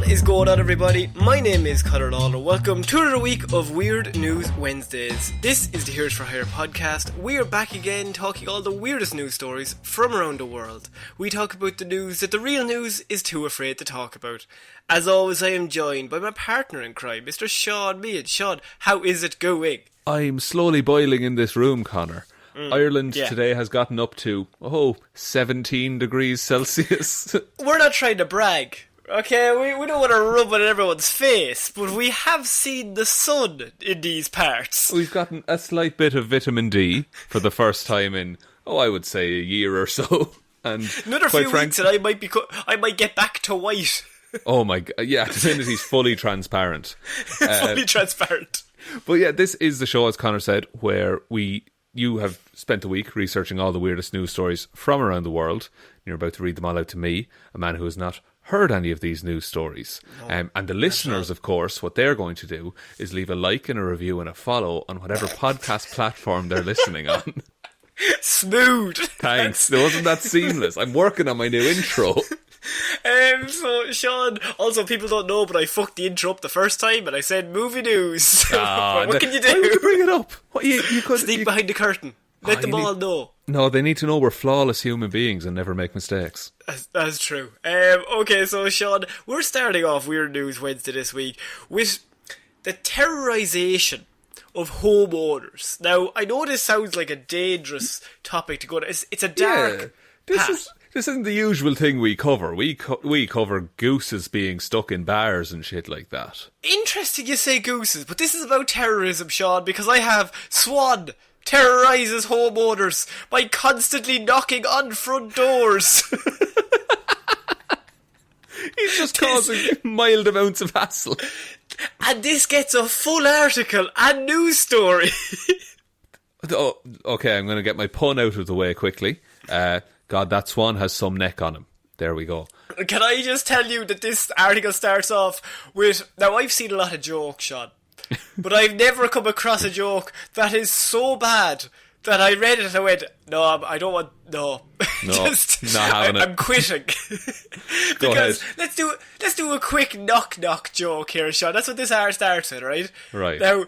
What is going on, everybody? My name is Ciara Lawler. Welcome to another week of Weird News Wednesdays. This is the Heroes for Hire podcast. We are back again talking all the weirdest news stories from around the world. We talk about the news that the real news is too afraid to talk about. As always, I am joined by my partner in crime, Mr. Shaun Mead. Shaun, how is it going? I'm slowly boiling in this room, Connor. Ireland today has gotten up to, 17 degrees Celsius. We're not trying to brag, okay? We don't want to rub it in everyone's face, but we have seen the sun in these parts. We've gotten a slight bit of vitamin D for the first time in, I would say a year or so. And another few weeks and I might get back to white. Oh my god, yeah, the minute he's fully transparent. Fully transparent. But yeah, this is the show, as Connor said, where you have spent a week researching all the weirdest news stories from around the world. You're about to read them all out to me, a man who has not heard any of these news stories. And the listeners, of course, what they're going to do is leave a like and a review and a follow on whatever podcast platform they're listening on. Smooth. Thanks. It wasn't that seamless. I'm working on my new intro. So, Shaun, also people don't know, but I fucked the intro up the first time and I said movie news. What can you do? Why would you bring it up? What, you could sneak behind the curtain. Let them all know. No, they need to know we're flawless human beings and never make mistakes. That's true. Okay, so Shaun, we're starting off Weird News Wednesday this week with the terrorisation of homeowners. Now, I know this sounds like a dangerous topic to go to. It's a dark path. This isn't the usual thing we cover. We cover gooses being stuck in bars and shit like that. Interesting you say gooses, but this is about terrorism, Shaun, because I have Swan terrorises homeowners by constantly knocking on front doors. He's just causing mild amounts of hassle. And this gets a full article and news story. Okay, I'm going to get my pun out of the way quickly. God, that swan has some neck on him. There we go. Can I just tell you that this article starts off with... Now, I've seen a lot of jokes, Shaun, but I've never come across a joke that is so bad that I read it and I went, no, I don't want... No. I'm quitting. Because let's do a quick knock-knock joke here, Shaun. That's what this art starts with, right? Right. Now,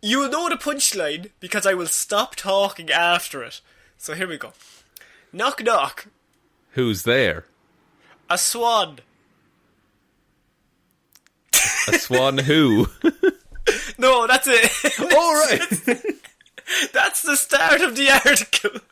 you'll know the punchline because I will stop talking after it. So here we go. Knock knock. Who's there? A swan. A swan who? No, that's it. All right. That's the start of the article.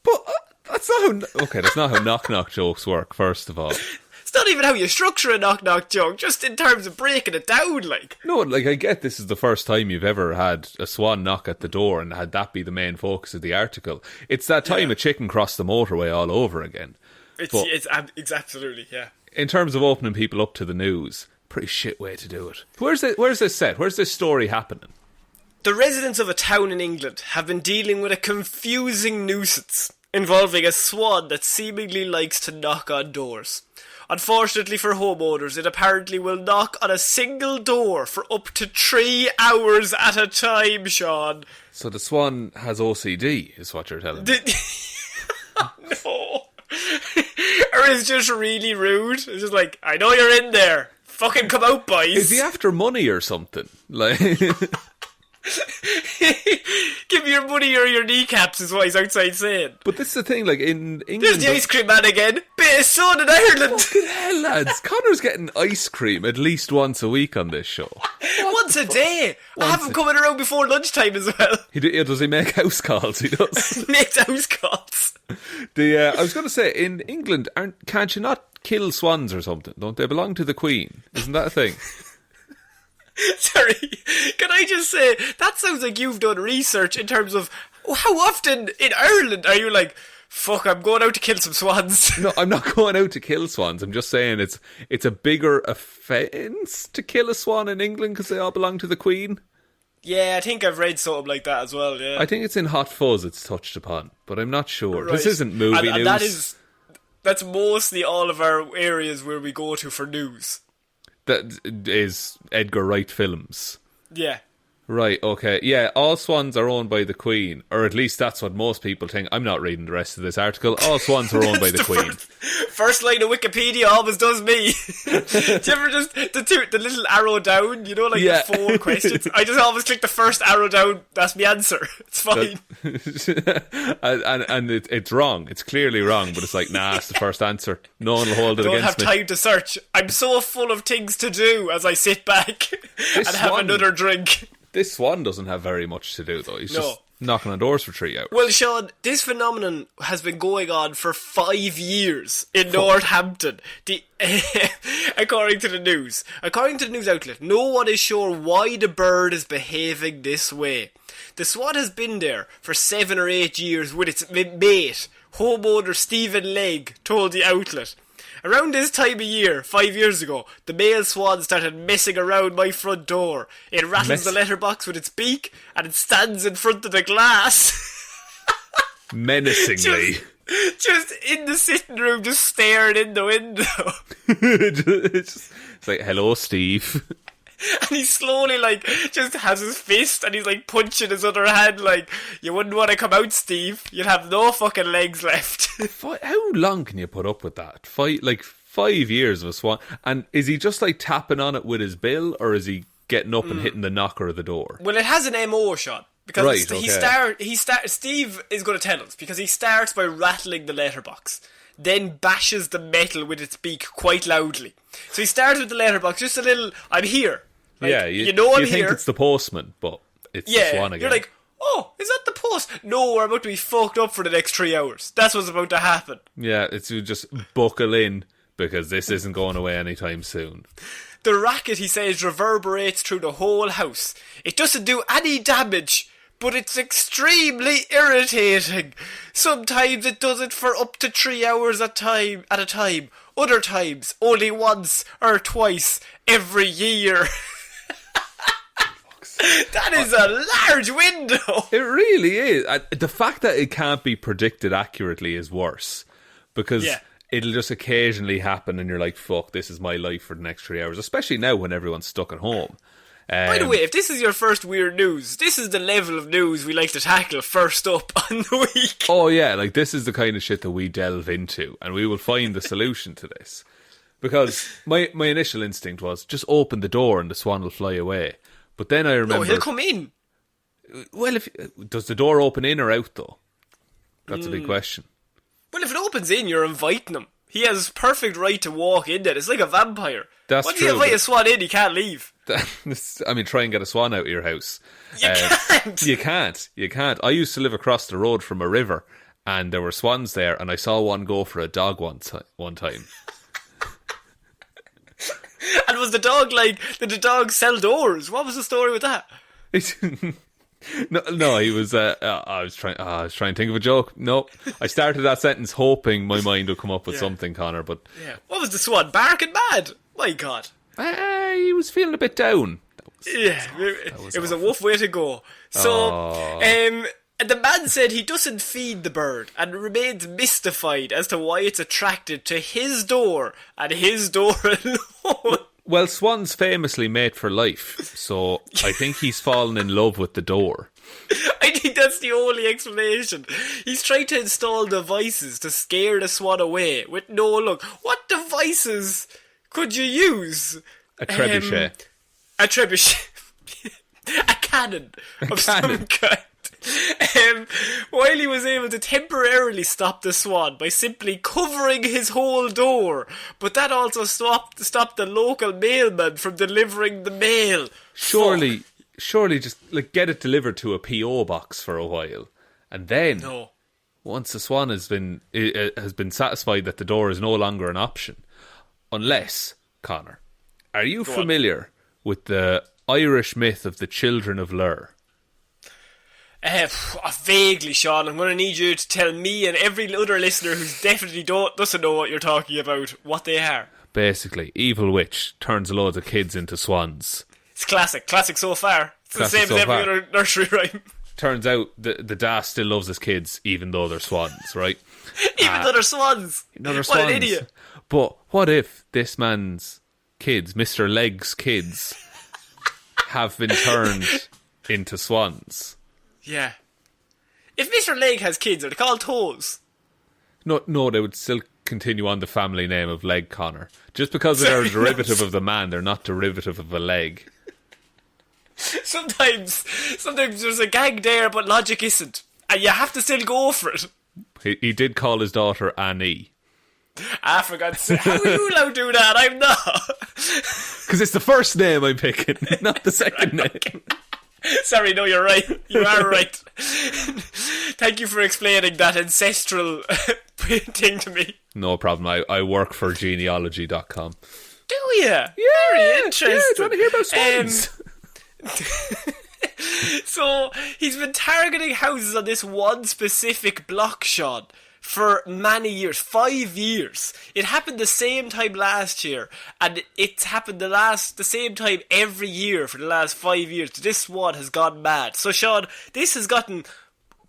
But that's not how knock knock jokes work, first of all. It's not even how you structure a knock knock joke, just in terms of breaking it down, like. No, like, I get this is the first time you've ever had a swan knock at the door and had that be the main focus of the article. It's that time a chicken crossed the motorway all over again. It's absolutely, yeah. In terms of opening people up to the news, pretty shit way to do it. Where's this set? Where's this story happening? The residents of a town in England have been dealing with a confusing nuisance involving a swan that seemingly likes to knock on doors. Unfortunately for homeowners, it apparently will knock on a single door for up to 3 hours at a time, Shaun. So the swan has OCD, is what you're telling me. No. Or is just really rude. It's just like, I know you're in there. Fucking come out, boys. Is he after money or something? Like... Give me your money or your kneecaps is what he's outside saying. But this is the thing, like, in England... There's the ice cream man again. Bit of sun in Ireland. Fucking hell, lads. Connor's getting ice cream at least once a week on this show. Once a day. I have him coming around before lunchtime as well. Does he make house calls? He does. Makes house calls. I was going to say, in England, can't you not kill swans or something? Don't they belong to the Queen? Isn't that a thing? Sorry, can I just say, that sounds like you've done research in terms of how often in Ireland are you like, fuck, I'm going out to kill some swans. No, I'm not going out to kill swans. I'm just saying it's a bigger offence to kill a swan in England because they all belong to the Queen. Yeah, I think I've read something like that as well, yeah. I think it's in Hot Fuzz it's touched upon, but I'm not sure. Right. This isn't movie news. That's mostly all of our areas where we go to for news. That is Edgar Wright films. Yeah. Right, okay. Yeah, all swans are owned by the Queen, or at least that's what most people think. I'm not reading the rest of this article. All swans are owned by the Queen. First line of Wikipedia always does me. Do you ever just, the little arrow down, you know, like the 4 questions? I just always click the first arrow down, that's my answer. It's fine. and it's wrong. It's clearly wrong, but it's like, nah, it's the first answer. No one will hold it against me. I don't have time to search. I'm so full of things to do as I sit back and have another drink. This swan doesn't have very much to do, though. He's just knocking on doors for 3 hours. Well, Shaun, this phenomenon has been going on for 5 years in Northampton. According to the news. According to the news outlet, no one is sure why the bird is behaving this way. The swan has been there for 7 or 8 years with its mate, homeowner Stephen Legg, told the outlet. Around this time of year, 5 years ago, the male swan started messing around my front door. It rattles the letterbox with its beak, and it stands in front of the glass. Menacingly. Just in the sitting room, just staring in the window. It's like, hello, Steve. And he slowly, like, just has his fist and he's, like, punching his other hand, like, you wouldn't want to come out, Steve. You'd have no fucking legs left. How long can you put up with that? 5 years of a swan. And is he just, like, tapping on it with his bill, or is he getting up and hitting the knocker of the door? Well, it has an MO shot. Because Steve is going to tell us, because he starts by rattling the letterbox, then bashes the metal with its beak quite loudly. So he starts with the letterbox, just a little, I'm here. Like, yeah, you know I'm you here. think it's the postman, but it's the swan again. You're like, oh, is that the post? No, we're about to be fucked up for the next 3 hours. That's what's about to happen. Yeah, it's you just buckle in, because this isn't going away anytime soon. The racket, he says, reverberates through the whole house. It doesn't do any damage, but it's extremely irritating. Sometimes it does it for up to 3 hours at a time. Other times, only once or twice every year. That is a large window. It really is. The fact that it can't be predicted accurately is worse, because it'll just occasionally happen and you're like, fuck, this is my life for the next 3 hours, especially now when everyone's stuck at home. By the way, if this is your first weird news, this is the level of news we like to tackle first up on the week. Oh yeah, like this is the kind of shit that we delve into, and we will find the solution to this. Because my initial instinct was, just open the door and the swan will fly away. But then I remember... No, he'll come in. Well, does the door open in or out, though? That's a big question. Well, if it opens in, you're inviting him. He has perfect right to walk in there. It's like a vampire. That's Once true. you invite a swan in, he can't leave. I mean, try and get a swan out of your house. You can't. You can't. I used to live across the road from a river, and there were swans there, and I saw one go for a dog one time. And was the dog like, did the dog sell doors? What was the story with that? No, he was. I was trying to think of a joke. No, I started that sentence hoping my mind would come up with something, Connor. But what was the swan barking mad? My God, he was feeling a bit down. It was a rough way to go. So, the man said he doesn't feed the bird and remains mystified as to why it's attracted to his door and his door alone. Well, swans famously mate for life, so I think he's fallen in love with the door. I think that's the only explanation. He's trying to install devices to scare the swan away with no luck. What devices could you use? A trebuchet. A trebuchet. A cannon of some kind. While he was able to temporarily stop the swan by simply covering his whole door, but that also stopped the local mailman from delivering the mail. Surely just like get it delivered to a PO box for a while, and then once the swan has been satisfied that the door is no longer an option, unless, Connor, are you familiar with the Irish myth of the children of Lir? Vaguely, Shaun. I'm going to need you to tell me and every other listener who's definitely doesn't know what you're talking about what they are. Basically, evil witch turns loads of kids into swans. It's classic so far. It's the same as every other nursery rhyme. Turns out the dad still loves his kids even though they're swans, right? Even though they're swans. What an idiot. But what if this man's kids, Mr. Legg's kids, have been turned into swans. Yeah. If Mr. Leg has kids, are they called toes? No, they would still continue on the family name of Leg Connor. Just because they're a derivative of the man, they're not derivative of a leg. Sometimes there's a gag there, but logic isn't. And you have to still go for it. He did call his daughter Annie. For God's sake, how are you allowed to do that? I'm not. Because it's the first name I'm picking, not the second name. Sorry, no, you're right. You are right. Thank you for explaining that ancestral thing to me. No problem. I work for genealogy.com. Do you? Yeah. Very interesting. Yeah, do you want to hear about swans? So, he's been targeting houses on this one specific block, Shaun, for many years. 5 years. It happened the same time last year, and it's happened the same time every year for the last 5 years. This one has gone mad. So, Shaun, this has gotten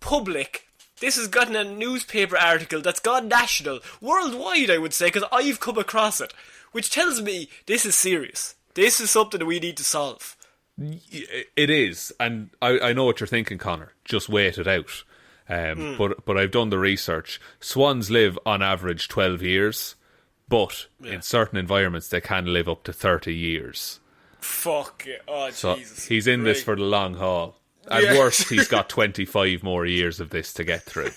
public. This has gotten a newspaper article that's gone national, worldwide, I would say, because I've come across it, which tells me this is serious. This is something that we need to solve. It is, and I know what you're thinking, Connor. Just wait it out. But I've done the research. Swans live on average 12 years, but in certain environments they can live up to 30 years. Fuck it. Oh, so Jesus. He's in this for the long haul. At worst, he's got 25 more years of this to get through.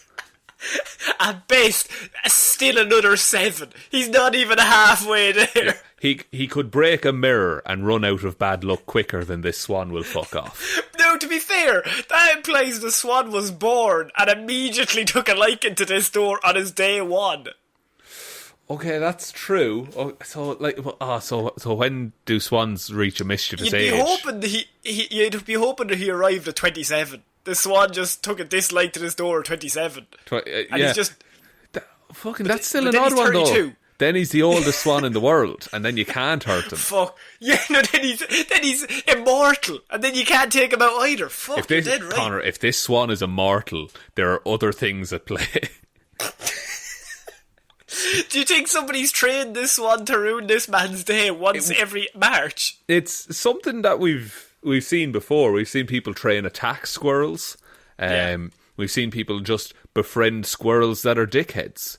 At best, still another 7. He's not even halfway there. Yeah. He could break a mirror and run out of bad luck quicker than this swan will fuck off. No, to be fair, that implies the swan was born and immediately took a liking to this door on his day 1. Okay, that's true. So when do swans reach a mischievous age? You'd be hoping that he arrived at 27. The swan just took a dislike to this door at 27. He's just... That's still an odd one, though. Then he's the oldest swan in the world, and then you can't hurt him. Fuck. Yeah, no, then he's immortal, and then you can't take him out either. Fuck, you're dead right. Connor, if this swan is immortal, there are other things at play. Do you think somebody's trained this swan to ruin this man's day once every March? It's something that we've seen before. We've seen people train attack squirrels. We've seen people just befriend squirrels that are dickheads.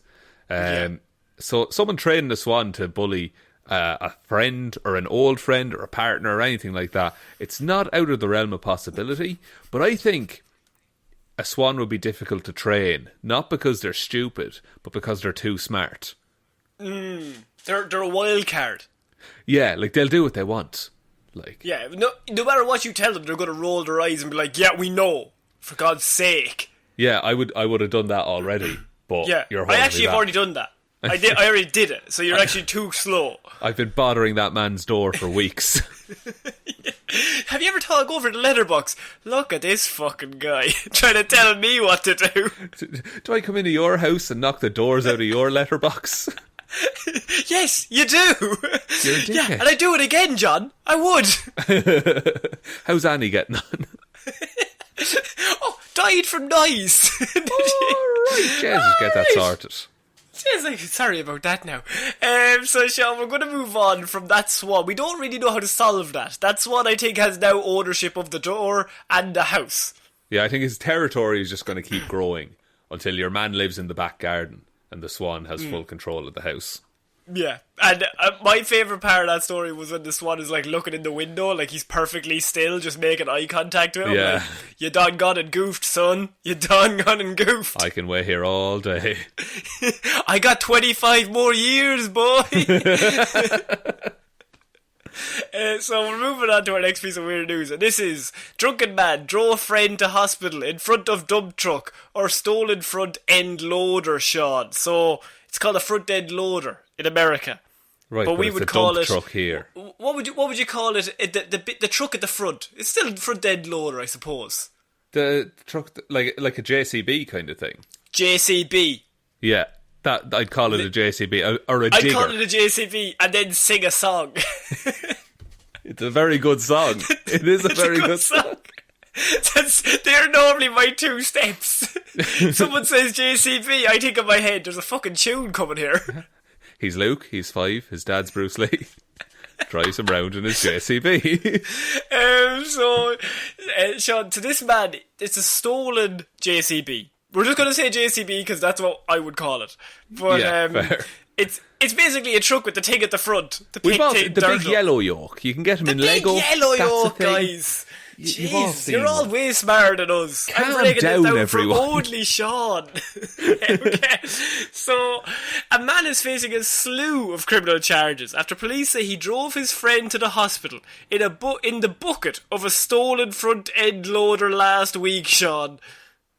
So someone training a swan to bully a friend or an old friend or a partner or anything like that, it's not out of the realm of possibility. But I think a swan would be difficult to train, not because they're stupid, but because they're too smart. They're a wild card. Yeah, like they'll do what they want. No matter what you tell them, they're going to roll their eyes and be like, "Yeah, we know. For God's sake." Yeah, I would have done that already. But yeah, I actually have already done that. I already did it. So you're actually too slow. I've been bothering that man's door for weeks. Have you ever thought, go over the letterbox? Look at this fucking guy trying to tell me what to do. Do I come into your house and knock the doors out of your letterbox? Yes, you do. You're a dickhead. Yeah, and I do it again, John. I would. How's Annie getting on? Oh, died from noise. Alright, Jesus, get that sorted. Sorry about that now. So, Shaun, we're going to move on from that swan. We don't really know how to solve that. That swan, I think, has now ownership of the door and the house. Yeah, I think his territory is just going to keep growing until your man lives in the back garden and the swan has full control of the house. Yeah, and my favourite part of that story was when the swan is like looking in the window, like he's perfectly still, just making eye contact with him. Yeah. Like, you done gone and goofed, son. You done gone and goofed. I can wait here all day. I got 25 more years, boy. So we're moving on to our next piece of weird news, and this is: drunken man drove friend to hospital in front of dump truck or stolen front end loader, Shaun. So it's called a front end loader in America, right? But we would call it truck here. What would you call it? The truck at the front. It's still front end loader, I suppose. The truck, like a JCB kind of thing. JCB. Yeah, that I'd call it a JCB or a digger. I'd call it a JCB and then sing a song. It's a very good song. It is a very good song. They're normally my 2 steps. Someone says JCB, I think in my head, there's a fucking tune coming here. He's Luke, he's 5, his dad's Bruce Lee. drives him round in his JCB. Shaun, to this man, it's a stolen JCB. We're just going to say JCB because that's what I would call it. But fair. It's basically a truck with the thing at the front. The big yellow yoke. You can get them in Lego. The big yellow yoke, guys. Jeez, you're all way smarter than us. Calm I'm breaking down, this down everyone. for only Shaun. Okay. So, a man is facing a slew of criminal charges after police say he drove his friend to the hospital in the bucket of a stolen front-end loader last week, Shaun.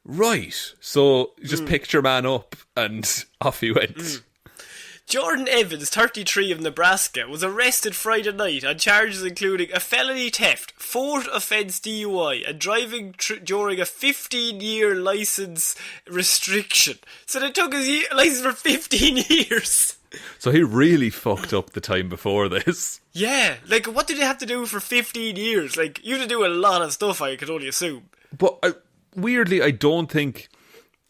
Right. So, just picked your man up and off he went. Jordan Evans, 33 of Nebraska, was arrested Friday night on charges including a felony theft, fourth offence DUI, and driving during a 15-year licence restriction. So they took his licence for 15 years. So he really fucked up the time before this. Yeah, like what did they have to do for 15 years? Like, you had to do a lot of stuff, I could only assume. But weirdly, I don't think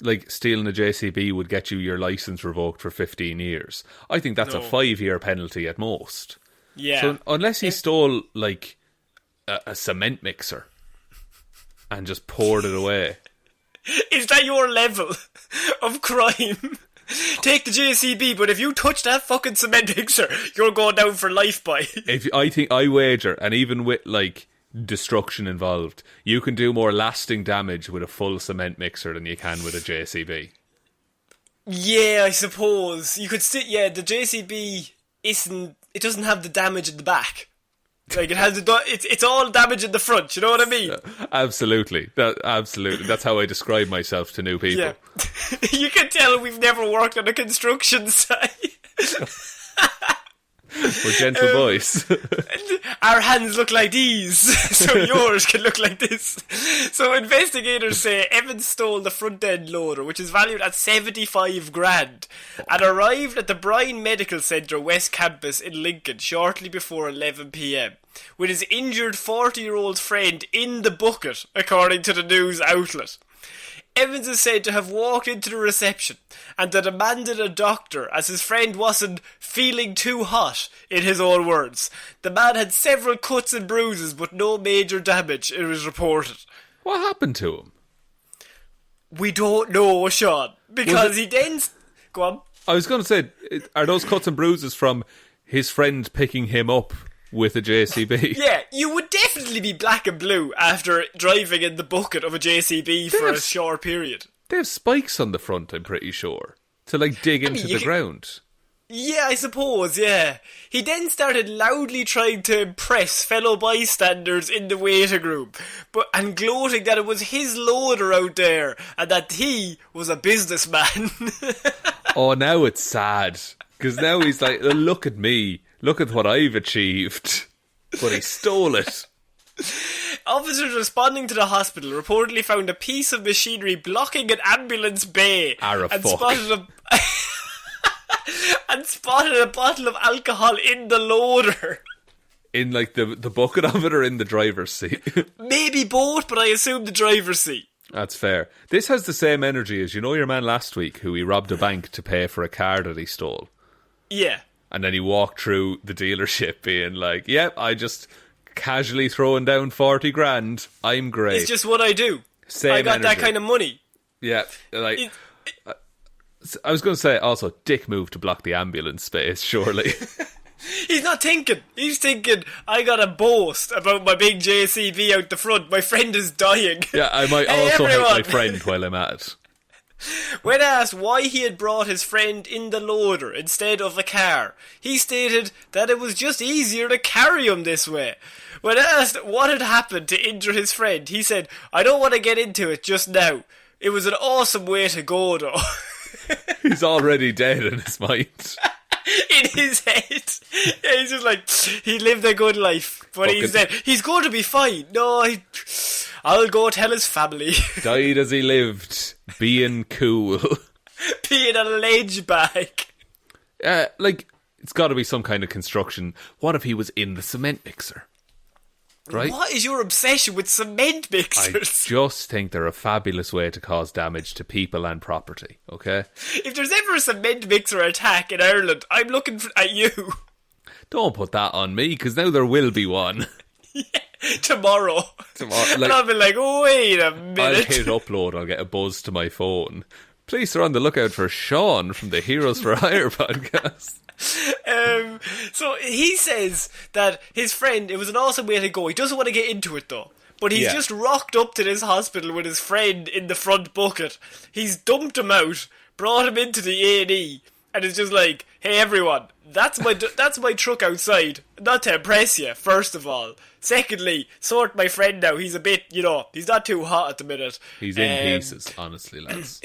like stealing a JCB would get you your licence revoked for 15 years. I think that's a 5-year penalty at most. Yeah. So unless he stole like a cement mixer and just poured it away. Is that your level of crime? Take the JCB, but if you touch that fucking cement mixer, you're going down for life, boy. I wager, and even with like destruction involved, you can do more lasting damage with a full cement mixer than you can with a JCB. Yeah, I suppose you could still. Yeah, the JCB it doesn't have the damage in the back. Like it has it's all damage in the front. You know what I mean? Absolutely. Absolutely. That's how I describe myself to new people. Yeah. You can tell we've never worked on a construction site. We're gentle boys. Our hands look like these, so yours can look like this. So investigators say Evans stole the front end loader, which is valued at 75 grand, and arrived at the Bryan Medical Centre West Campus in Lincoln shortly before 11 p.m, with his injured 40-year-old friend in the bucket, according to the news outlet. Evans is said to have walked into the reception and that demanded a doctor as his friend wasn't feeling too hot, in his own words. The man had several cuts and bruises but no major damage, it was reported. What happened to him? We don't know, Shaun, because he then... Go on. I was going to say, are those cuts and bruises from his friend picking him up with a JCB? Yeah, you would definitely be black and blue after driving in the bucket of a JCB for a short period. They have spikes on the front, I'm pretty sure, to like dig into the ground. Yeah, I suppose, yeah. He then started loudly trying to impress fellow bystanders in the waiting room, and gloating that it was his loader out there and that he was a businessman. Oh, now it's sad, because now he's like, look at me. Look at what I've achieved. But he stole it. Officers responding to the hospital reportedly found a piece of machinery blocking an ambulance bay and spotted a bottle of alcohol in the loader. In like the bucket of it or in the driver's seat? Maybe both, but I assume the driver's seat. That's fair. This has the same energy as, you know, your man last week who he robbed a bank to pay for a car that he stole. Yeah. And then he walked through the dealership being like, yep, I just casually throwing down 40 grand. I'm great. It's just what I do. Same I got energy. that kind of money. Yeah, like... I was going to say, also, Dick moved to block the ambulance space, surely. He's not thinking. He's thinking, I got to boast about my big JCB out the front. My friend is dying. Yeah, I might also help my friend while I'm at it. When asked why he had brought his friend in the loader instead of a car, he stated that it was just easier to carry him this way. When asked what had happened to injure his friend, he said, I don't want to get into it just now. It was an awesome way to go, though. He's already dead in his mind. In his head. Yeah, he's just like, he lived a good life. But he's dead. He's going to be fine. No, I'll go tell his family. Died as he lived, being cool. Being a ledge bag. Like, it's got to be some kind of construction. What if he was in the cement mixer? Right? What is your obsession with cement mixers? I just think they're a fabulous way to cause damage to people and property, okay? If there's ever a cement mixer attack in Ireland, I'm looking at you. Don't put that on me, because now there will be one. Tomorrow. And I'll be like, wait a minute. I'll hit upload, I'll get a buzz to my phone. Police are on the lookout for Shaun from the Heroes for Hire podcast. So he says that his friend, it was an awesome way to go. He doesn't want to get into it though. But he's just rocked up to this hospital with his friend in the front bucket. He's dumped him out, brought him into the A&E, and it's just like, hey everyone, that's my truck outside. Not to impress you, first of all. Secondly, sort my friend out. He's a bit, he's not too hot at the minute. He's in pieces, honestly, lads.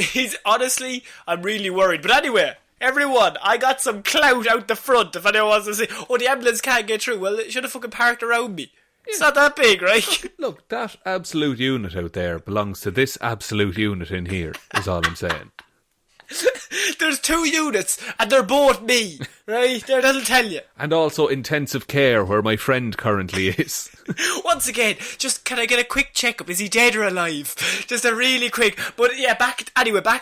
I'm really worried. But anyway, everyone, I got some clout out the front. If anyone wants to say, oh, the ambulance can't get through. Well, it should have fucking parked around me. It's not that big, right? Look, that absolute unit out there belongs to this absolute unit in here, is all I'm saying. There's 2 units, and they're both me, right? That'll tell you. And also intensive care, where my friend currently is. Once again, just can I get a quick checkup? Is he dead or alive? Just a really quick. But yeah, back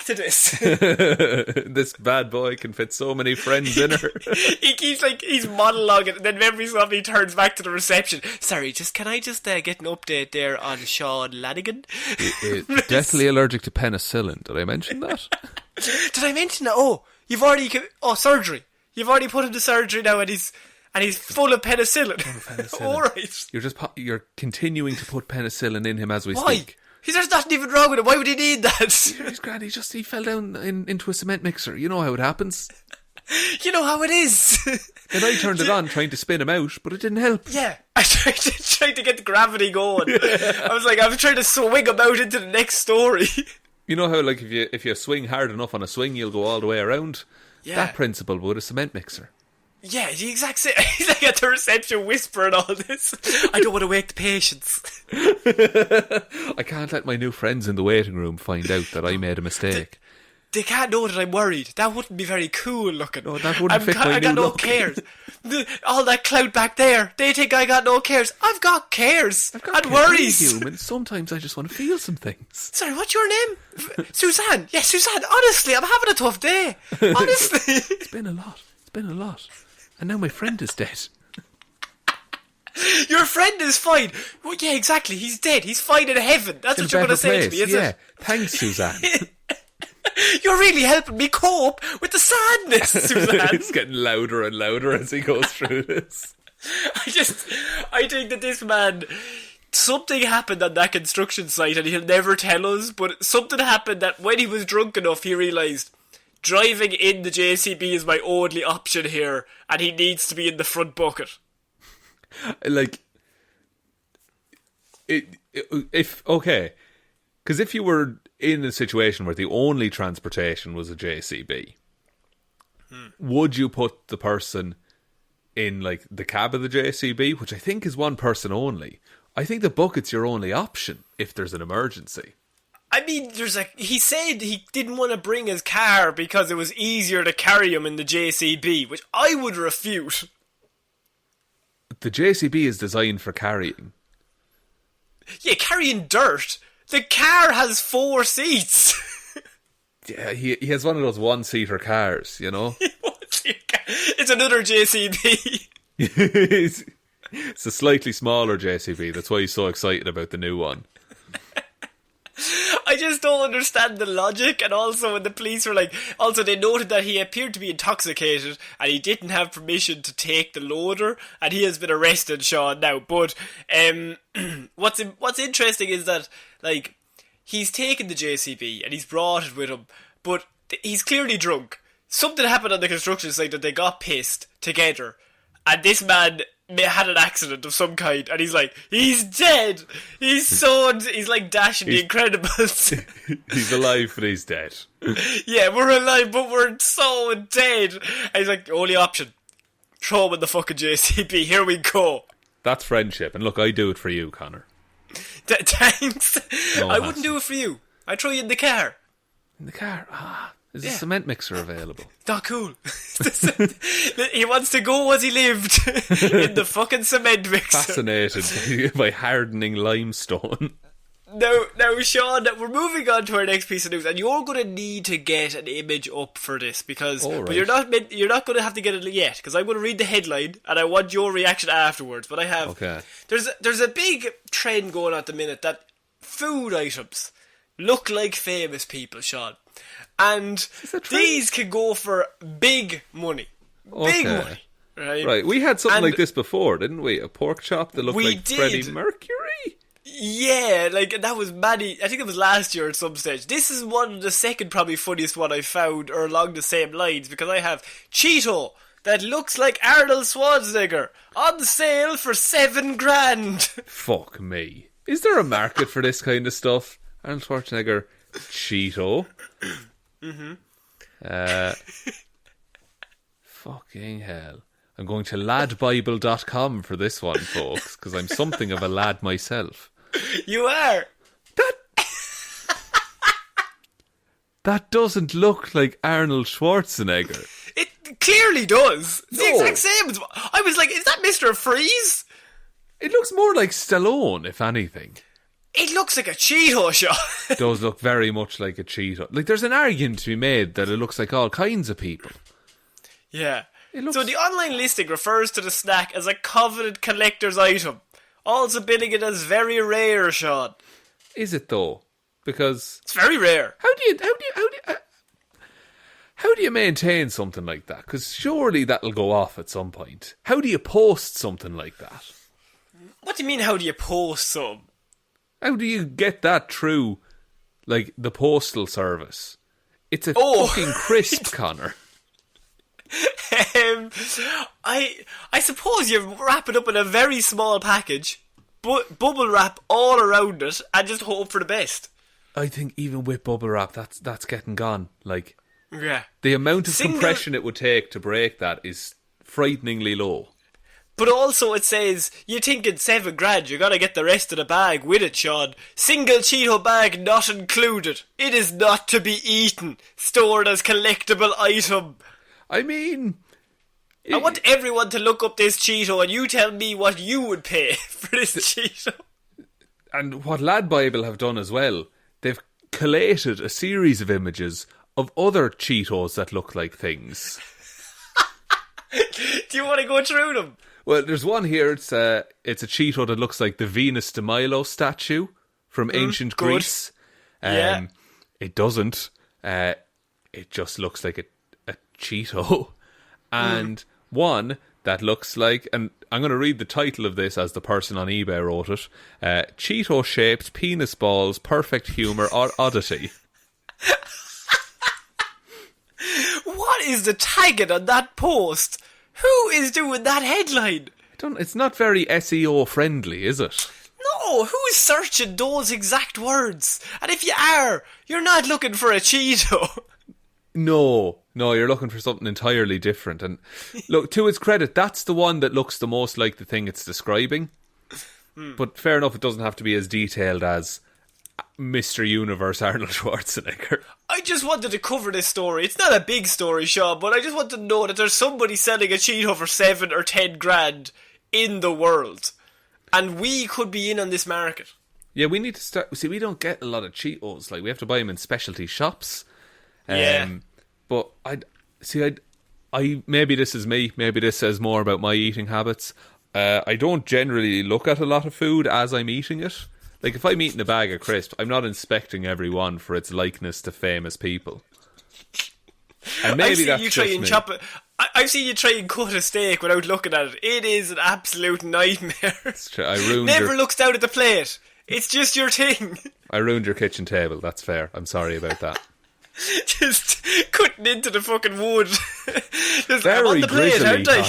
to this. This bad boy can fit so many friends in her. he's monologuing, and then every so often he turns back to the reception. Sorry, can I get an update there on Shaun Lanigan? Deathly allergic to penicillin. Did I mention that? Did I mention that? Oh, surgery. You've already put him to surgery now, and he's full of penicillin. All right. You're continuing to put penicillin in him as we Why? speak. There's nothing even wrong with him. Why would he need that? He's grand. He fell down into a cement mixer. You know how it happens. You know how it is. And I turned it on trying to spin him out, but it didn't help. Yeah, I tried to get the gravity going. I was trying to swing him out into the next story. You know how, like, if you swing hard enough on a swing, you'll go all the way around? Yeah. That principle with a cement mixer. Yeah, the exact same. He's like at the reception whispering all this. I don't want to wake the patients. I can't let my new friends in the waiting room find out that I made a mistake. They can't know that I'm worried. That wouldn't be very cool looking. No, that wouldn't fit my I got new no look. cares. All that clout back there. They think I got no cares. I've got cares. And worries. Human. Sometimes I just want to feel some things. Sorry, what's your name? Suzanne. Yeah, Suzanne. Honestly, I'm having a tough day. Honestly. It's been a lot. And now my friend is dead. Your friend is fine. Well, yeah, exactly. He's dead. He's fine in heaven. That's what you're going to say to me, isn't it? Thanks, Suzanne. You're really helping me cope with the sadness, Suzanne. It's getting louder and louder as he goes through this. I think that this man, something happened on that construction site and he'll never tell us, but something happened that when he was drunk enough, he realised driving in the JCB is my only option here, and he needs to be in the front bucket. Like, because if you were in a situation where the only transportation was a JCB, would you put the person in, like, the cab of the JCB, which I think is one person only? I think the bucket's your only option if there's an emergency. I mean, he said he didn't want to bring his car because it was easier to carry him in the JCB, which I would refute. The JCB is designed for carrying. Yeah, carrying dirt. The car has 4 seats. Yeah, he has one of those one-seater cars, you know? It's another JCB. It's a slightly smaller JCB. That's why he's so excited about the new one. I just don't understand the logic. And also when the police were they noted that he appeared to be intoxicated and he didn't have permission to take the loader, and he has been arrested, Shaun, now. But what's interesting is that, like, he's taken the JCB and he's brought it with him, but he's clearly drunk. Something happened on the construction site that they got pissed together, and this man had an accident of some kind, and he's dead. He's like Dash in The Incredibles. He's alive, but he's dead. Yeah, we're alive, but we're so dead. And he's like, only option, throw him in the fucking JCB. Here we go. That's friendship, and look, I do it for you, Connor. Thanks. No I wouldn't do it for you. I'd throw you in the car. In the car? Is a cement mixer available? Not cool. He wants to go as he lived in the fucking cement mixer. Fascinated by hardening limestone. Now, Shaun, we're moving on to our next piece of news, and you're going to need to get an image up for this because, right. but you're not going to have to get it yet because I'm going to read the headline and I want your reaction afterwards. But I have, okay. There's a big trend going on at the minute that food items look like famous people, Shaun, and these can go for big money, big money. Right. We had something like this before, didn't we? A pork chop that looked like did. Freddie Mercury. Yeah, like that was many. I think it was last year at some stage. This is one of the second probably funniest one I found, or along the same lines, because I have Cheeto that looks like Arnold Schwarzenegger on sale for $7,000. Fuck me. Is there a market for this kind of stuff? Arnold Schwarzenegger Cheeto. Fucking hell. I'm going to ladbible.com for this one, folks, because I'm something of a lad myself. You are. That doesn't look like Arnold Schwarzenegger. It clearly does. It's the exact same. I was like, is that Mr. Freeze? It looks more like Stallone, if anything. It looks like a Cheeto shot. It does look very much like a Cheeto. Like, there's an argument to be made that it looks like all kinds of people. Yeah. So the online listing refers to the snack as a coveted collector's item, also billing it as very rare, Shaun. Is it though? Because it's very rare. How do you maintain something like that? Because surely that'll go off at some point. How do you post something like that? What do you mean? How do you post some? How do you get that through, like, the postal service? It's a fucking crisp, Connor. I suppose you wrap it up in a very small package, bubble wrap all around it, and just hope for the best. I think even with bubble wrap, that's getting gone. Like, yeah, the amount of compression it would take to break that is frighteningly low. But also it says, you think it's $7,000, you gotta get the rest of the bag with it, Shaun. Single Cheeto bag not included. It is not to be eaten. Stored as collectible item. I mean, I want everyone to look up this Cheeto and you tell me what you would pay for this Cheeto. And what Lad Bible have done as well, they've collated a series of images of other Cheetos that look like things. Do you want to go through them? Well, there's one here, it's a Cheeto that looks like the Venus de Milo statue from ancient Greece. Yeah. It doesn't. It just looks like a Cheeto. And one that looks like, and I'm going to read the title of this as the person on eBay wrote it, Cheeto-shaped penis balls, perfect humour oddity. What is the tagging on that post? Who is doing that headline? It's not very SEO friendly, is it? No, who's searching those exact words? And if you are, you're not looking for a Cheeto. No, you're looking for something entirely different. And look, to its credit, that's the one that looks the most like the thing it's describing. But fair enough, it doesn't have to be as detailed as Mr. Universe Arnold Schwarzenegger. I just wanted to cover this story. It's not a big story, Shaun, but I just want to know that there's somebody selling a Cheeto for $7,000 or $10,000 in the world. And we could be in on this market. Yeah, we need to start. See, we don't get a lot of Cheetos. Like, we have to buy them in specialty shops. But maybe this is me. Maybe this says more about my eating habits. I don't generally look at a lot of food as I'm eating it. Like, if I'm eating a bag of crisps, I'm not inspecting every one for its likeness to famous people. And maybe that's just me. I've seen you try and cut a steak without looking at it. It is an absolute nightmare. It's true. Never looks down at the plate. It's just your thing. I ruined your kitchen table. That's fair. I'm sorry about that. Just cutting into the fucking wood. Just, very I'm on the plate, grizzly, aren't I?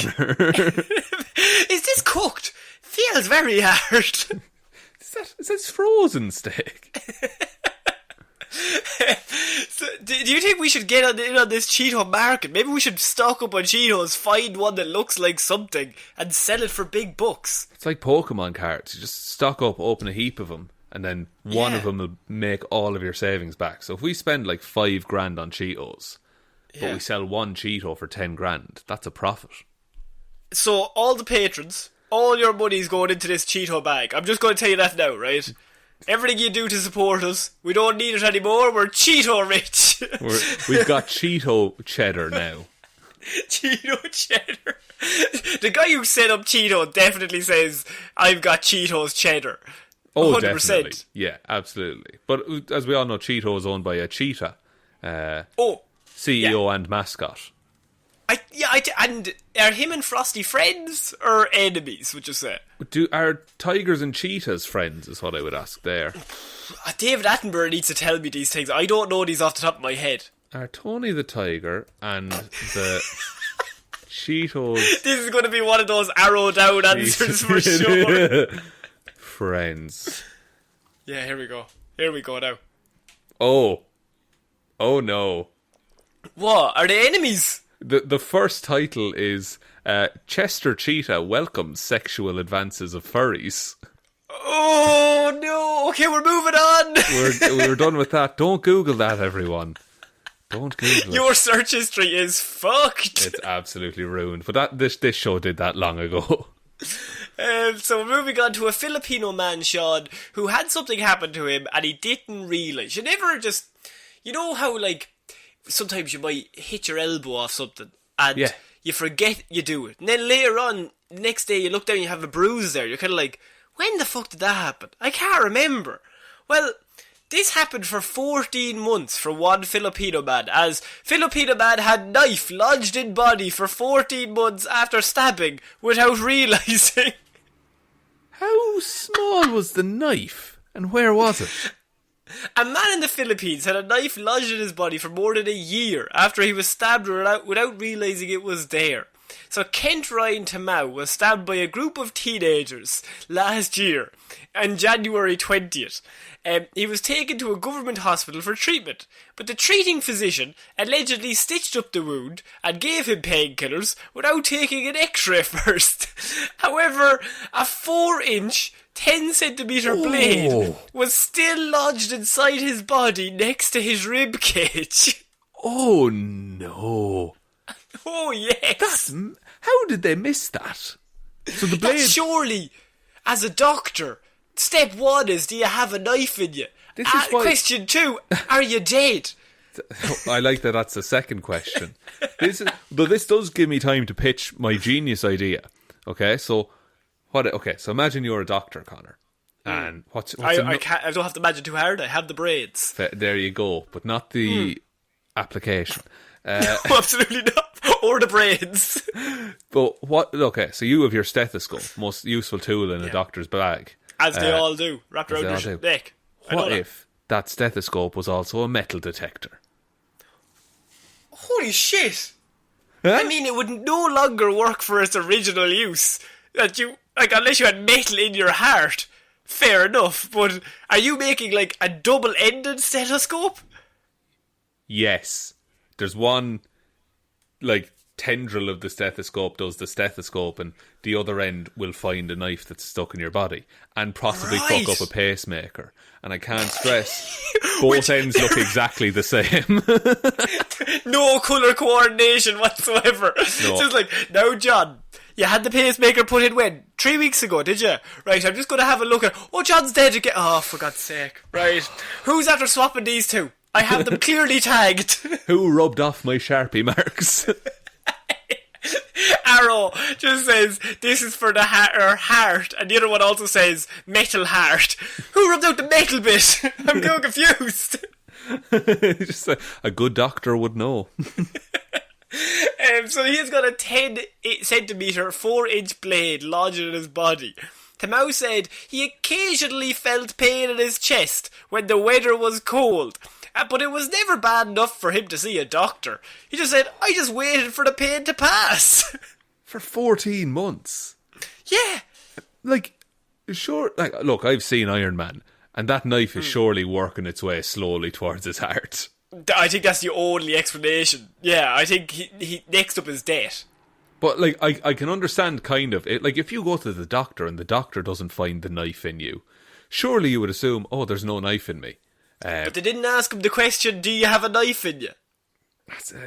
Is this cooked? Feels very hard. Is that frozen steak? So, do you think we should get in on this Cheeto market? Maybe we should stock up on Cheetos, find one that looks like something, and sell it for big bucks. It's like Pokemon cards. You just stock up, open a heap of them, and then one of them will make all of your savings back. So if we spend like $5,000 on Cheetos, but we sell one Cheeto for $10,000, that's a profit. So all the patrons, all your money's going into this Cheeto bag. I'm just going to tell you that now, right? Everything you do to support us, we don't need it anymore. We're Cheeto rich. We've got Cheeto cheddar now. Cheeto cheddar. The guy who set up Cheeto definitely says, I've got Cheetos cheddar. Oh, 100%. definitely. Yeah, absolutely. But as we all know, Cheeto is owned by a cheetah. CEO and mascot. And are him and Frosty friends or enemies, would you say? Are tigers and cheetahs friends, is what I would ask there. David Attenborough needs to tell me these things. I don't know these off the top of my head. Are Tony the tiger and the Cheetos... This is going to be one of those arrow down answers for sure. Friends. Yeah, here we go. Here we go now. Oh no. What? Are they enemies? The first title is Chester Cheetah welcomes sexual advances of furries. Oh no! Okay, we're moving on. We're done with that. Don't Google that, everyone. Don't Google it. Your search history is fucked. It's absolutely ruined. But this show did that long ago. So we're moving on to a Filipino man, Shaun, who had something happen to him and he didn't realise. You never just... You know how, like, sometimes you might hit your elbow off something and you forget you do it. And then later on, the next day you look down and you have a bruise there. You're kind of like, when the fuck did that happen? I can't remember. Well, this happened for 14 months for one Filipino man, as Filipino man had knife lodged in body for 14 months after stabbing without realising. How small was the knife? And where was it? A man in the Philippines had a knife lodged in his body for more than a year after he was stabbed without realising it was there. So Kent Ryan Tamau was stabbed by a group of teenagers last year on January 20th. He was taken to a government hospital for treatment, but the treating physician allegedly stitched up the wound and gave him painkillers without taking an x-ray first. However, a 4-inch 10cm blade was still lodged inside his body next to his rib cage. Oh no. Oh yes. How did they miss that? So the blade... Surely, as a doctor, step 1 is, do you have a knife in you? Question 2, are you dead? I like that that's the second question. This does give me time to pitch my genius idea. Okay, so imagine you're a doctor, Connor. And I don't have to imagine too hard. I have the braids. There you go, but not the application. No, absolutely not. Or the braids. But okay, so you have your stethoscope, most useful tool in a doctor's bag. As they all do, wrapped around your neck. What if that stethoscope was also a metal detector? Holy shit! Huh? I mean, it would no longer work for its original use. That you, like, unless you had metal in your heart. Fair enough, but are you making, like, a double-ended stethoscope? Yes. There's one, like, tendril of the stethoscope does the stethoscope, and the other end will find a knife that's stuck in your body and possibly fuck up a pacemaker. And I can't stress, both ends look exactly the same. No colour coordination whatsoever. No. So it's like, now John, you had the pacemaker put in when? 3 weeks ago, did you? Right, I'm just going to have a look at... Oh, John's dead again. Oh, for God's sake. Right. Who's after swapping these two? I have them clearly tagged. Who rubbed off my Sharpie marks? Arrow just says, this is for the heart, and the other one also says, metal heart. Who rubbed out the metal bit? I'm so confused. Just a good doctor would know. So he's got a 10cm 4-inch blade lodged in his body. Tamau said he occasionally felt pain in his chest when the weather was cold, but it was never bad enough for him to see a doctor. He just said, I just waited for the pain to pass. For 14 months? Yeah. Like, sure, like, look, I've seen Iron Man, and that knife is surely working its way slowly towards his heart. I think that's the only explanation. Yeah, I think he next up is death. But, like, I can understand kind of it. Like, if you go to the doctor and the doctor doesn't find the knife in you, surely you would assume, oh, there's no knife in me. But they didn't ask him the question, do you have a knife in you?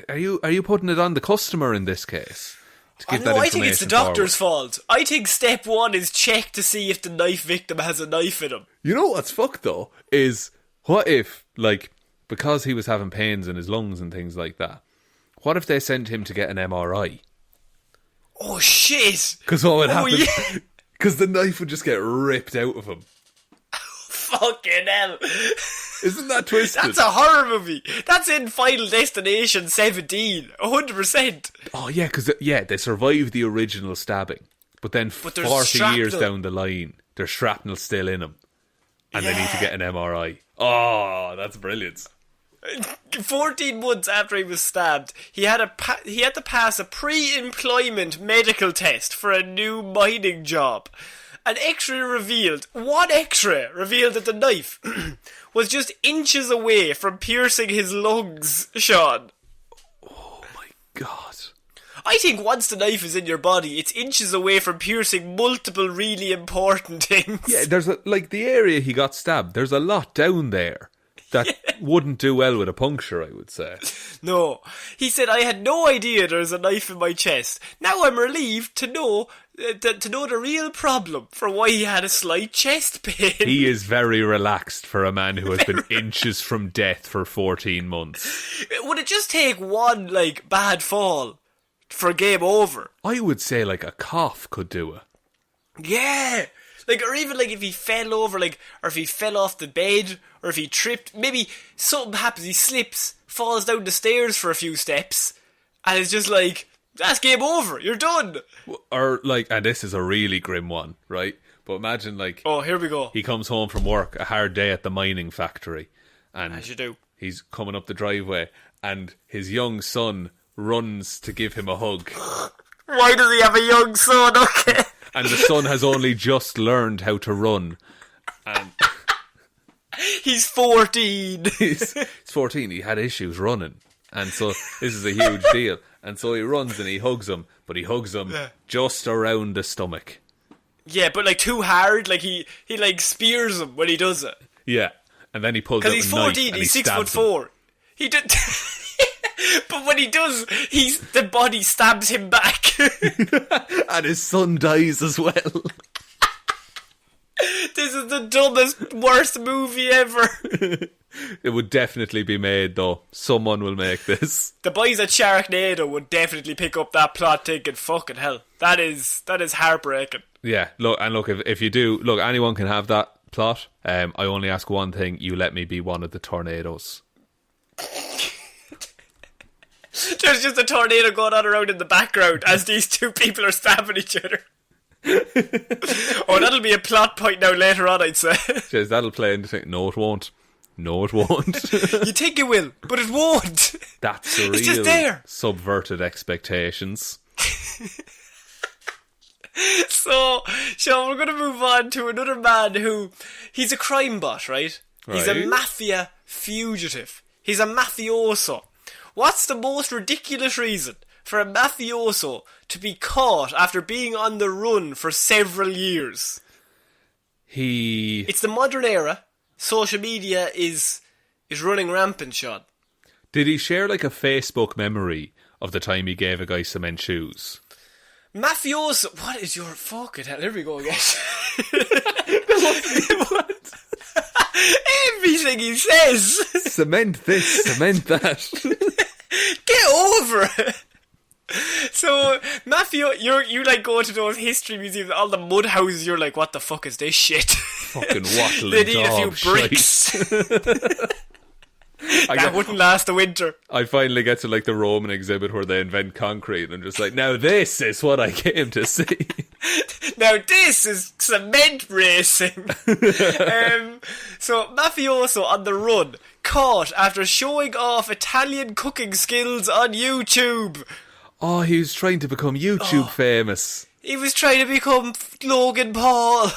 Are you putting it on the customer in this case? to give that I information think it's the forward. doctor's fault. I think step one is check to see if the knife victim has a knife in him. You know what's fucked though is what if, like, because he was having pains in his lungs and things like that, what if they sent him to get an MRI? Oh shit! Because what would happen? Yeah. Because the knife would just get ripped out of him. Fucking hell! Isn't that twisted? That's a horror movie. That's in Final Destination 17, 100%. Oh yeah, because they survived the original stabbing, but then there's 40 years shrapnel. down the line, there's shrapnel still in him, and they need to get an MRI. Oh, that's brilliant. 14 months after he was stabbed, he had to pass a pre-employment medical test for a new mining job. One X-ray revealed that the knife was just inches away from piercing his lungs, Shaun. Oh my god. I think once the knife is in your body, it's inches away from piercing multiple really important things. Yeah, there's the area he got stabbed, there's a lot down there that wouldn't do well with a puncture, I would say. No. He said, I had no idea there was a knife in my chest. Now I'm relieved to know the real problem for why he had a slight chest pain. He is very relaxed for a man who has been inches from death for 14 months. Would it just take one, bad fall for game over? I would say, a cough could do it. Yeah! Or even, if he fell over, or if he fell off the bed, or if he tripped, maybe something happens, he slips, falls down the stairs for a few steps, and it's just that's game over, you're done! Or, and this is a really grim one, right? But imagine, oh, here we go. he comes home from work, a hard day at the mining factory, and as you do. He's coming up the driveway, and his young son runs to give him a hug. Why does he have a young son? Okay. And the son has only just learned how to run. And he's 14. He's 14. He had issues running. And so this is a huge deal. And so he runs and he hugs him. But he hugs him just around the stomach. Yeah, but too hard. He spears him when he does it. Yeah. And then he pulls out a knife. Because he's 14, he's 6'4". He did... But when he does, the body stabs him back. And his son dies as well. This is the dumbest, worst movie ever. It would definitely be made, though. Someone will make this. The boys at Sharknado would definitely pick up that plot thinking, fucking hell, that is heartbreaking. Yeah, look, if you do, anyone can have that plot. I only ask one thing, you let me be one of the tornadoes. There's just a tornado going on around in the background as these two people are stabbing each other. Oh, that'll be a plot point now later on, I'd say. Jeez, that'll play into thing. No, it won't. No, it won't. You think it will, but it won't. That's a it's just there. Subverted expectations. So, Shaun, we're going to move on to another man he's a crime boss, right? He's a mafia fugitive. He's a mafioso. What's the most ridiculous reason for a mafioso to be caught after being on the run for several years? It's the modern era. Social media is running rampant, Shaun. Did he share a Facebook memory of the time he gave a guy cement shoes? Mafioso... What is your fucking hell? Here we go again. What? Everything he says. Cement this, cement that. Get over it. So, you go to those history museums, all the mud houses, you're like, what the fuck is this shit? Fucking wattling They need dog a few bricks. That wouldn't last the winter. I finally get to the Roman exhibit where they invent concrete and I'm just now this is what I came to see. Now this is cement racing. So mafioso on the run, caught after showing off Italian cooking skills on YouTube. Oh, he was trying to become YouTube famous. He was trying to become Logan Paul.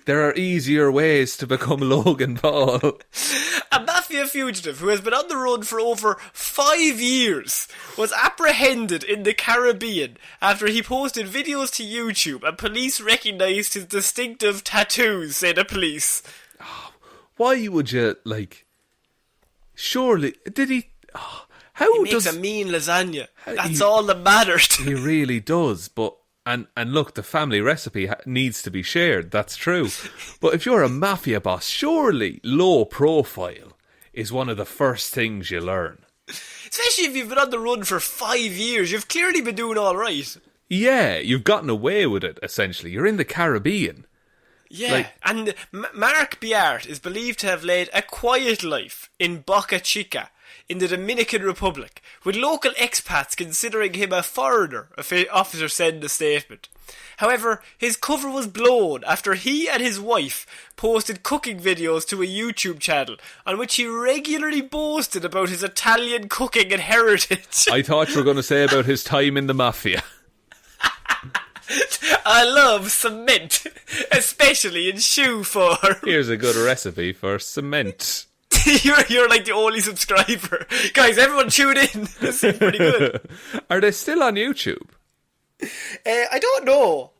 There are easier ways to become Logan Paul. A mafia fugitive who has been on the run for over 5 years was apprehended in the Caribbean after he posted videos to YouTube and police recognised his distinctive tattoos, said the police. Why would you, surely, did he... He makes a mean lasagna. That's all that matters. He really does, but... And look, the family recipe needs to be shared, that's true. But if you're a mafia boss, surely low profile is one of the first things you learn. Especially if you've been on the run for 5 years. You've clearly been doing all right. Yeah, you've gotten away with it, essentially. You're in the Caribbean. Yeah, and Mark Biart is believed to have led a quiet life in Boca Chica, in the Dominican Republic, with local expats considering him a foreigner, officer said in a statement. However, his cover was blown after he and his wife posted cooking videos to a YouTube channel on which he regularly boasted about his Italian cooking and heritage. I thought you were going to say about his time in the mafia. I love cement, especially in shoe form. Here's a good recipe for cement. You're like the only subscriber. Guys, everyone tune in. This is pretty good. Are they still on YouTube? I don't know.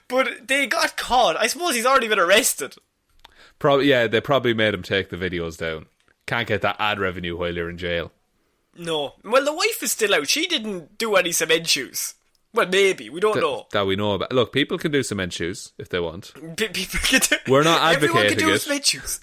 But they got caught. I suppose he's already been arrested. Yeah, they probably made him take the videos down. Can't get that ad revenue while you're in jail. No. Well, the wife is still out. She didn't do any cement shoes. Well, maybe. We don't know. That we know about. Look, people can do cement shoes if they want. People can do, we're not advocating everyone can do it. Cement shoes.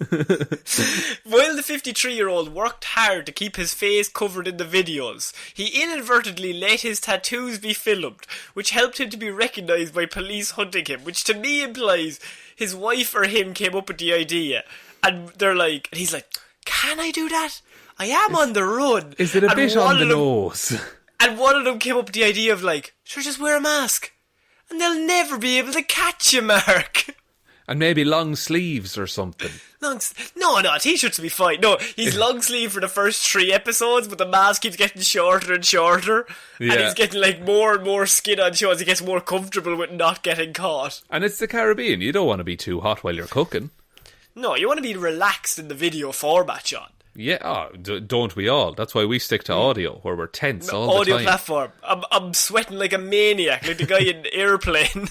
While the 53-year-old worked hard to keep his face covered in the videos, he inadvertently let his tattoos be filmed, which helped him to be recognised by police hunting him, which to me implies his wife or him came up with the idea. And and he's like, can I do that? I am on the run. Is it a bit on the nose? And one of them came up with the idea of sure, just wear a mask. And they'll never be able to catch you, Mark. And maybe long sleeves or something. No, t-shirts will be fine. No, he's long sleeve for the first 3 episodes, but the mask keeps getting shorter and shorter. Yeah. And he's getting more and more skin on show as he gets more comfortable with not getting caught. And it's the Caribbean. You don't want to be too hot while you're cooking. No, you want to be relaxed in the video format, Shaun. Yeah, don't we all? That's why we stick to audio, where we're tense all the time. Audio platform. I'm sweating like a maniac, like the guy in Airplane.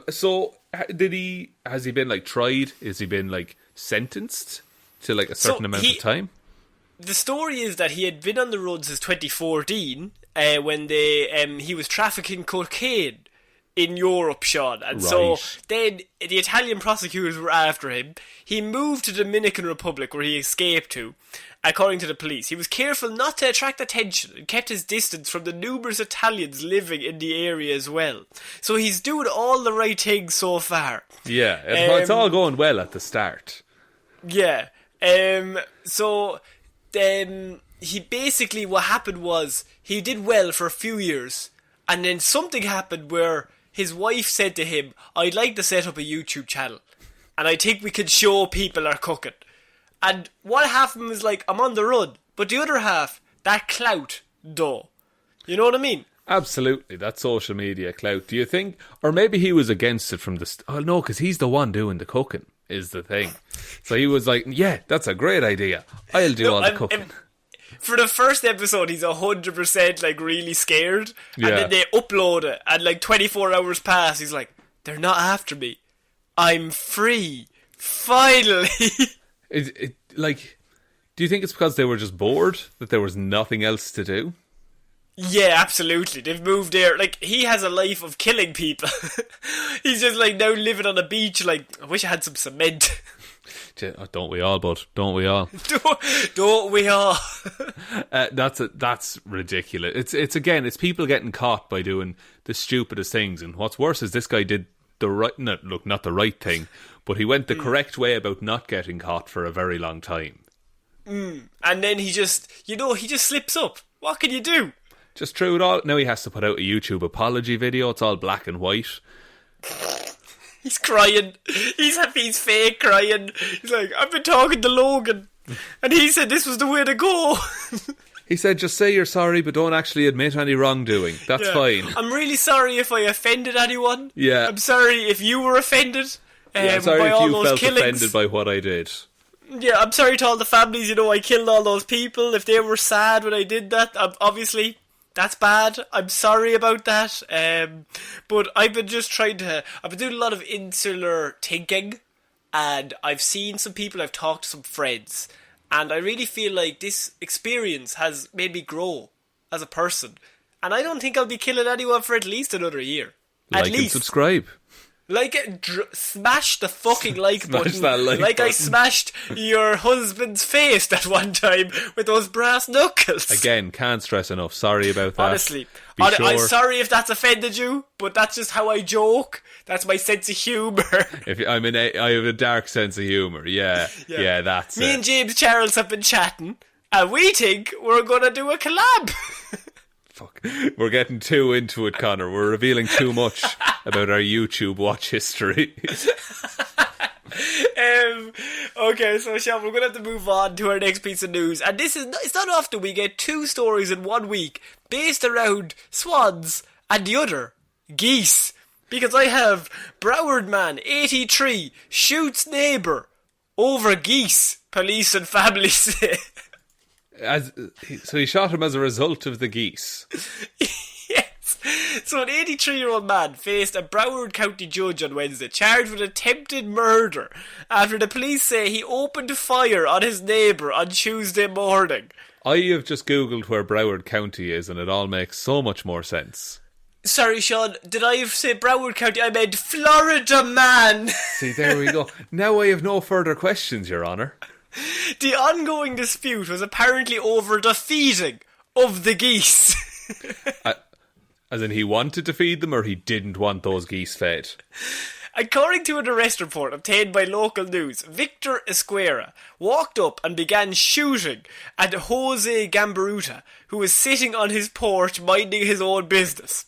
So has he been tried? Has he been sentenced to a certain amount of time? The story is that he had been on the road since 2014 when he was trafficking cocaine in Europe, Shaun. And so then the Italian prosecutors were after him. He moved to the Dominican Republic, where he escaped to, according to the police. He was careful not to attract attention and kept his distance from the numerous Italians living in the area as well. So he's doing all the right things so far. Yeah, it's all going well at the start. Yeah. He basically, what happened was, he did well for a few years, and then something happened where his wife said to him, I'd like to set up a YouTube channel, and I think we could show people our cooking. And one half of him was I'm on the run, but the other half, that clout, though. You know what I mean? Absolutely, that social media clout. Do you think, or maybe he was against it from the oh no, because he's the one doing the cooking, is the thing. So he was like, yeah, that's a great idea. I'll do all the cooking. For the first episode, he's 100% really scared. Yeah. And then they upload it, and 24 hours pass. He's like, they're not after me. I'm free. Finally. Do you think it's because they were just bored? That there was nothing else to do? Yeah, absolutely. They've moved there. He has a life of killing people. He's just now living on a beach. I wish I had some cement. Don't we all, bud? Don't we all? Don't we all? That's ridiculous. It's people getting caught by doing the stupidest things, and what's worse is this guy did not the right thing, but he went the correct way about not getting caught for a very long time. And then he just slips up. What can you do? Just through it all. Now he has to put out a YouTube apology video. It's all black and white. He's crying. He's fake crying. He's like, I've been talking to Logan, and he said this was the way to go. He said, just say you're sorry, but don't actually admit any wrongdoing. That's fine. I'm really sorry if I offended anyone. Yeah. I'm sorry if you were offended. I'm sorry by if all you those felt killings. offended by what I did. Yeah, I'm sorry to all the families. I killed all those people. If they were sad when I did that, obviously that's bad. I'm sorry about that. But I've been doing a lot of insular thinking, and I've seen some people, I've talked to some friends, And I really feel like this experience has made me grow as a person. And I don't think I'll be killing anyone for at least another year. Like and subscribe. Like it, smash the fucking like button. Smash that like button. I smashed your husband's face that one time with those brass knuckles. Again, can't stress enough. Sorry about that. Honestly. I'm sorry if that's offended you, but that's just how I joke. That's my sense of humour. I have a dark sense of humour. Yeah, that's Me and James Charles have been chatting, and we think we're going to do a collab. Fuck. We're getting too into it, Connor. We're revealing too much about our YouTube watch history. Okay, so Shaun, we're going to have to move on to our next piece of news. And it's not often we get 2 stories in 1 week based around swans and the other, geese. Because I have Broward man, 83, shoots neighbour over geese, police and family say. So he shot him as a result of the geese. Yes. So an 83-year-old man faced a Broward County judge on Wednesday, charged with attempted murder after the police say he opened fire on his neighbour on Tuesday morning. I have just googled where Broward County is and it all makes so much more sense. Sorry, Shaun, did I say Broward County? I meant Florida, man. See, there we go. Now I have no further questions, Your Honour. The ongoing dispute was apparently over the feeding of the geese. As in he wanted to feed them or he didn't want those geese fed? According to an arrest report obtained by local news, Victor Esquera walked up and began shooting at Jose Gambaruta, who was sitting on his porch minding his own business.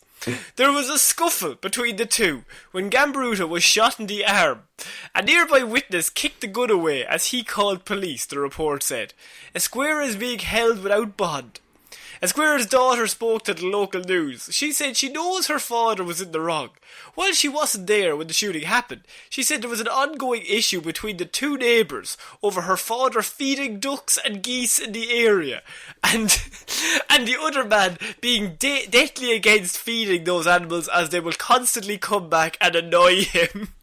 There was a scuffle between the two when Gambaruta was shot in the arm. A nearby witness kicked the gun away as he called police, the report said. Esquera is being held without bond. Esquera's daughter spoke to the local news. She said she knows her father was in the wrong. While she wasn't there when the shooting happened, she said there was an ongoing issue between the two neighbours over her father feeding ducks and geese in the area, and the other man being deathly against feeding those animals as they will constantly come back and annoy him.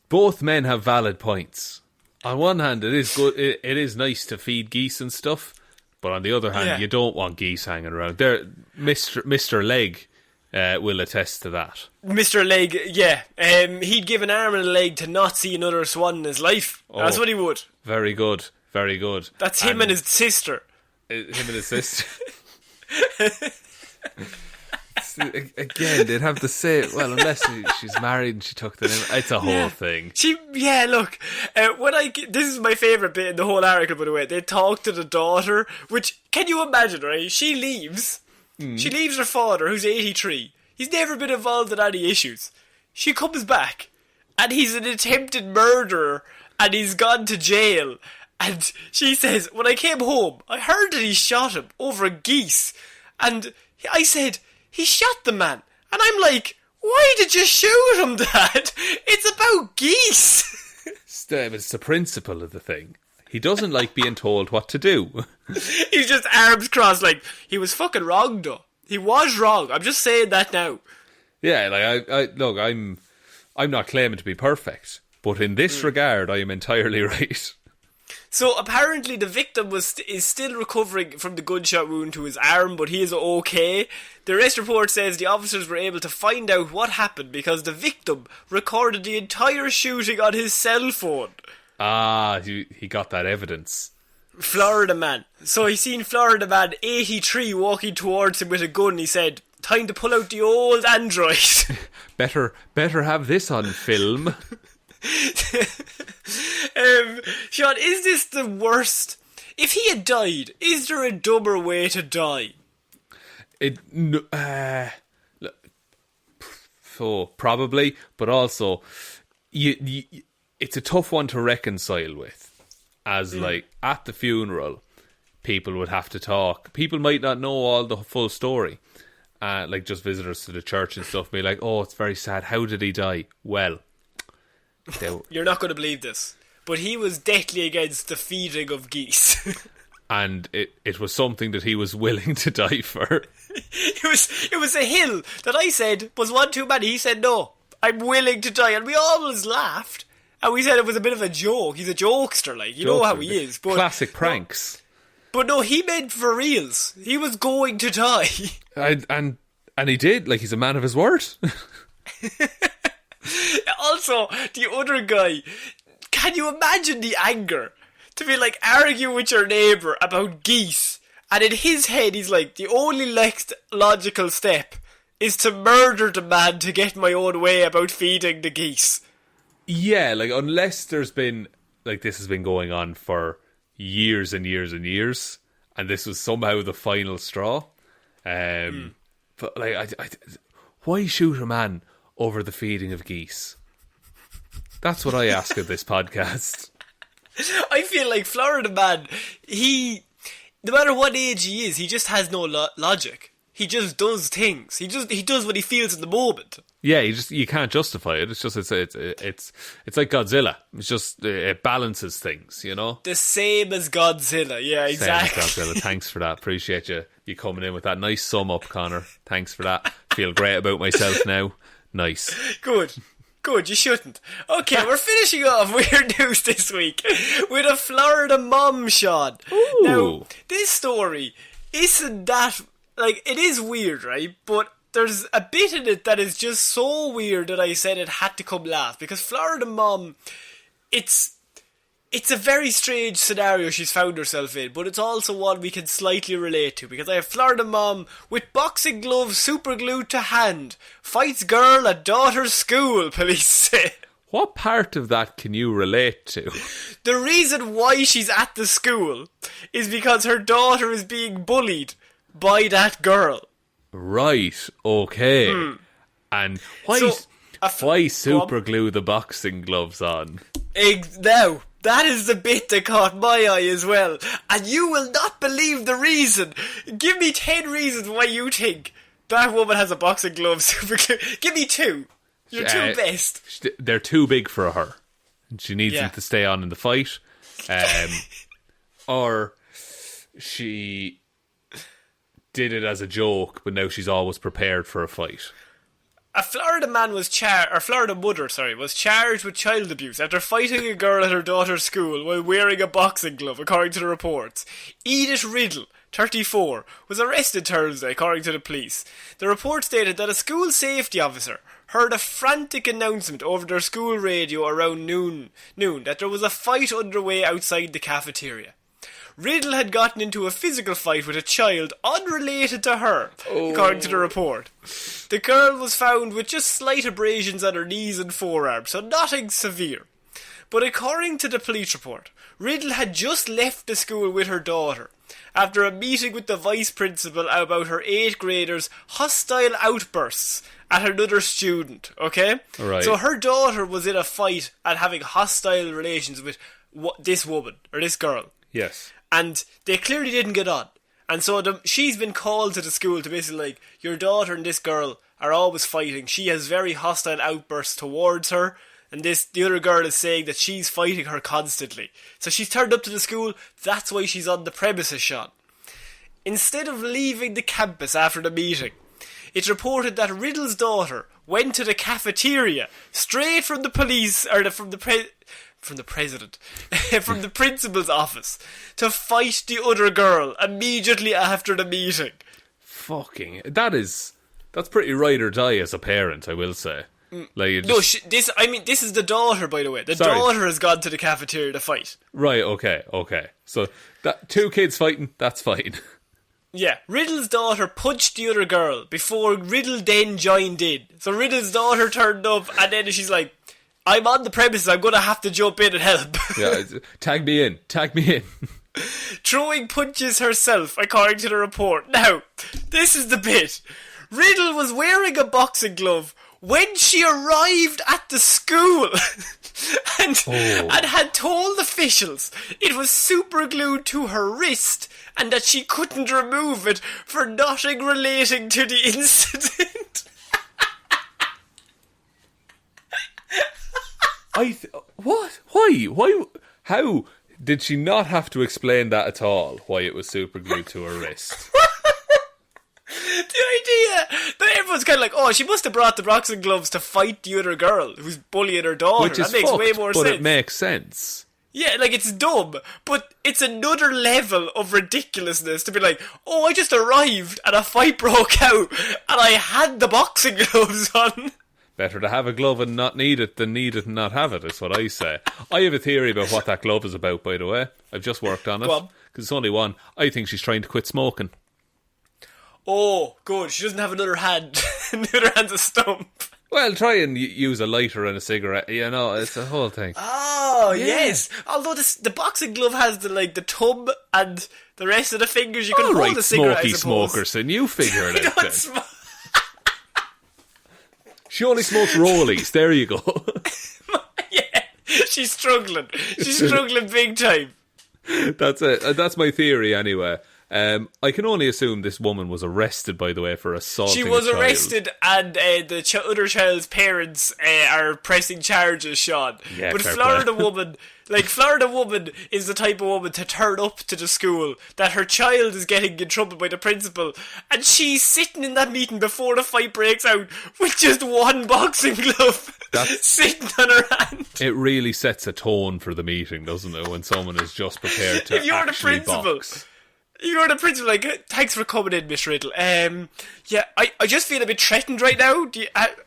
Both men have valid points. On one hand, it is good. It is nice to feed geese and stuff. But on the other hand, you don't want geese hanging around. There, Mr. Leg will attest to that. Mr. Leg, yeah. He'd give an arm and a leg to not see another swan in his life. That's what he would. Very good. Very good. That's him and his sister. Him and his sister. Again, they'd have to say, well, unless she's married and she took the name. It's a whole thing. Look, this is my favourite bit in the whole article, by the way. They talk to the daughter, which, can you imagine, right? She leaves. She leaves her father, who's 83. He's never been involved in any issues. She comes back, and he's an attempted murderer, and he's gone to jail. And she says, when I came home, I heard that he shot him over a geese. And I said, he shot the man. And I'm like, why did you shoot him, Dad? It's about geese. It's the principle of the thing. He doesn't like being told what to do. He's just arms crossed like, he was fucking wrong, though. He was wrong. I'm just saying that now. Yeah, like, look, I'm not claiming to be perfect. But in this regard, I am entirely right. So apparently the victim is still recovering from the gunshot wound to his arm, but he is okay. The arrest report says the officers were able to find out what happened because the victim recorded the entire shooting on his cell phone. Ah, he got that evidence. Florida man. So he seen Florida man 83 walking towards him with a gun. He said, time to pull out the old Android. Better have this on film. Shaun, is this the worst? If he had died, is there a dumber way to die? Probably, but also it's a tough one to reconcile with. As like at the funeral, people would have to talk. People might not know all the full story. Like just visitors to the church and stuff be like, oh, it's very sad. How did he die? Well, you're not going to believe this, but he was deathly against the feeding of geese. And it was something that he was willing to die for. It was a hill that I said was one too many. He said, no, I'm willing to die. And we always laughed. And we said it was a bit of a joke. He's a jokester, like, you know how he is. But classic pranks. But no, he meant for reals. He was going to die. And he did. Like, he's a man of his word. Also, the other guy, can you imagine the anger? To be like, argue with your neighbour about geese. And in his head, he's like, the only next logical step is to murder the man to get my own way about feeding the geese. Yeah, like, unless there's been, like, this has been going on for years and years and years, and this was somehow the final straw. But, like, why shoot a man over the feeding of geese? That's what I ask of this podcast. I feel like Florida man, no matter what age he is, he just has no logic. He just does things. He does what he feels in the moment. Yeah, you can't justify it. It's just it's like Godzilla. It's just it balances things, you know. The same as Godzilla. Yeah, exactly. Same as Godzilla. Thanks for that. Appreciate you coming in with that nice sum up, Connor. Thanks for that. Feel great about myself now. Nice. Good. You shouldn't. Okay, we're finishing off Weird News this week with a Florida mom, Shaun. Ooh. Now, this story isn't that, like, it is weird, right? But there's a bit in it that is just so weird that I said it had to come last. Because Florida mom, it's a very strange scenario she's found herself in, but it's also one we can slightly relate to, because I have Florida mom with boxing gloves super glued to hand, fights girl at daughter's school, police say. What part of that can you relate to? The reason why she's at the school is because her daughter is being bullied by that girl. Right, okay. And why super glue the boxing gloves on? Now, that is the bit that caught my eye as well. And you will not believe the reason. Give me 10 reasons why you think that woman has a boxing glove super glue. Give me 2. You're two best. They're too big for her. And she needs them to stay on in the fight. Or she did it as a joke, but now she's always prepared for a fight. A Florida mother was charged with child abuse after fighting a girl at her daughter's school while wearing a boxing glove, according to the reports. Edith Riddle, 34, was arrested Thursday, according to the police. The report stated that a school safety officer heard a frantic announcement over their school radio around noon that there was a fight underway outside the cafeteria. Riddle had gotten into a physical fight with a child unrelated to her, according to the report. The girl was found with just slight abrasions on her knees and forearms, so nothing severe. But according to the police report, Riddle had just left the school with her daughter after a meeting with the vice principal about her 8th grader's hostile outbursts at another student, okay? Right. So her daughter was in a fight and having hostile relations with this woman, or this girl. Yes. And they clearly didn't get on. And so she's been called to the school to basically, like, your daughter and this girl are always fighting. She has very hostile outbursts towards her. And the other girl is saying that she's fighting her constantly. So she's turned up to the school. That's why she's on the premises, Shaun. Instead of leaving the campus after the meeting, it's reported that Riddle's daughter went to the cafeteria straight from the police, or from the principal's office, to fight the other girl immediately after the meeting. That's pretty ride or die as a parent, I will say. Like, this is the daughter, by the way. Daughter has gone to the cafeteria to fight. Right, okay. So, 2 kids fighting, that's fine. Yeah, Riddle's daughter punched the other girl before Riddle then joined in. So Riddle's daughter turned up, and then she's like, I'm on the premises, I'm going to have to jump in and help. Yeah, tag me in. Throwing punches herself, according to the report. Now, this is the bit. Riddle was wearing a boxing glove when she arrived at the school and had told officials it was super glued to her wrist and that she couldn't remove it for nothing relating to the incident. What? Why? How did she not have to explain that at all? Why it was super glued to her wrist? idea that everyone's kind of like, oh, she must have brought the boxing gloves to fight the other girl who's bullying her daughter. Which is that makes fucked, way more but sense. it makes sense. Yeah, like, it's dumb, but it's another level of ridiculousness to be like, oh, I just arrived and a fight broke out and I had the boxing gloves on. Better to have a glove and not need it than need it and not have it, is what I say. I have a theory about what that glove is about, by the way. I've just worked on it, because it's only one. I think she's trying to quit smoking. Oh, good. She doesn't have another hand. Another hand's a stump. Well, try and use a lighter and a cigarette. You know, it's a whole thing. Oh, yes. Although the boxing glove has the thumb and the rest of the fingers, you can hold the cigarette, I suppose. Smokerson, you figure it out then. She only smokes rollies. There you go. Yeah, she's struggling. She's struggling big time. That's it. That's my theory anyway. I can only assume this woman was arrested, by the way, for assaulting a child. She was arrested, and the other child's parents are pressing charges, Shaun. Yeah, but Florida woman is the type of woman to turn up to the school that her child is getting in trouble by the principal, and she's sitting in that meeting before the fight breaks out with just one boxing glove sitting on her hand. It really sets a tone for the meeting, doesn't it, when someone is just prepared to if you're actually the principal, box. You're the principal, like, thanks for coming in, Miss Riddle. Yeah, I just feel a bit threatened right now.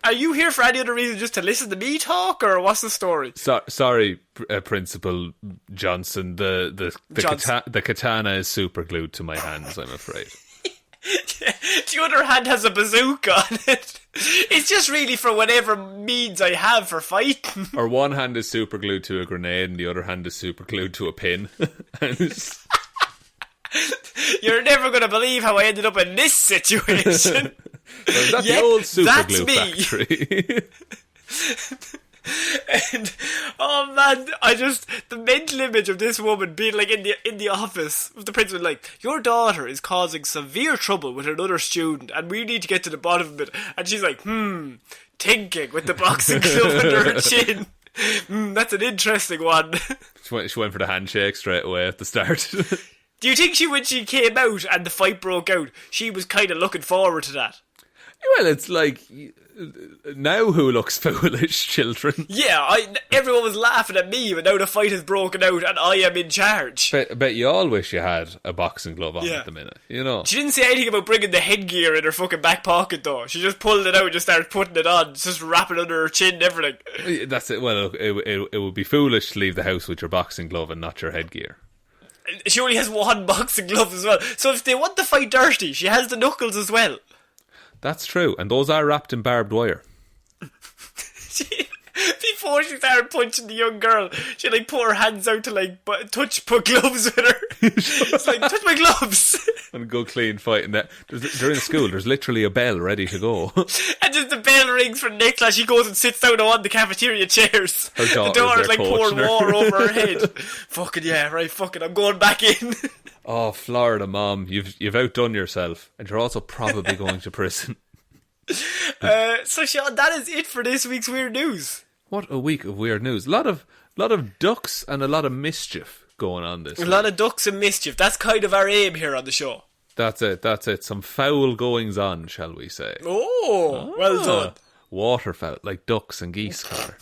Are you here for any other reason, just to listen to me talk, or what's the story? Sorry, Principal Johnson. The katana is super glued to my hands, I'm afraid. The other hand has a bazooka on it. It's just really for whatever means I have for fighting. Or one hand is super glued to a grenade, and the other hand is super glued to a pin. You're never going to believe how I ended up in this situation. Well, that's the old super glue factory. And oh man, the mental image of this woman being like in the office with the principal, like, your daughter is causing severe trouble with another student and we need to get to the bottom of it. And she's like, thinking with the boxing glove under her chin. That's an interesting one. She went for the handshake straight away at the start. Do you think when she came out and the fight broke out, she was kind of looking forward to that? Well, it's like, now who looks foolish, children? Yeah, everyone was laughing at me, but now the fight has broken out and I am in charge. I bet you all wish you had a boxing glove on at the minute, you know. She didn't say anything about bringing the headgear in her fucking back pocket, though. She just pulled it out and just started putting it on, just wrapping it under her chin and everything. That's it. Well, it would be foolish to leave the house with your boxing glove and not your headgear. She only has one boxing glove as well. So if they want the fight dirty, she has the knuckles as well. That's true, and those are wrapped in barbed wire. Before she started punching the young girl, she put her hands out to put gloves with her. It's like, touch my gloves. And go clean fighting that. They're in school, there's literally a bell ready to go. And just the bell rings for the next class, she goes and sits down on one of the cafeteria chairs. Her the daughter's pouring her. water over her head. Fucking yeah, right, fucking, I'm going back in. Oh, Florida mom, you've outdone yourself, and you're also probably going to prison. So Shaun, that is it for this week's Weird News. What a week of weird news. A lot of ducks and a lot of mischief going on this week. A lot of ducks and mischief. That's kind of our aim here on the show. That's it. Some foul goings on, shall we say. Oh, well done. Waterfowl, like ducks and geese, Connor.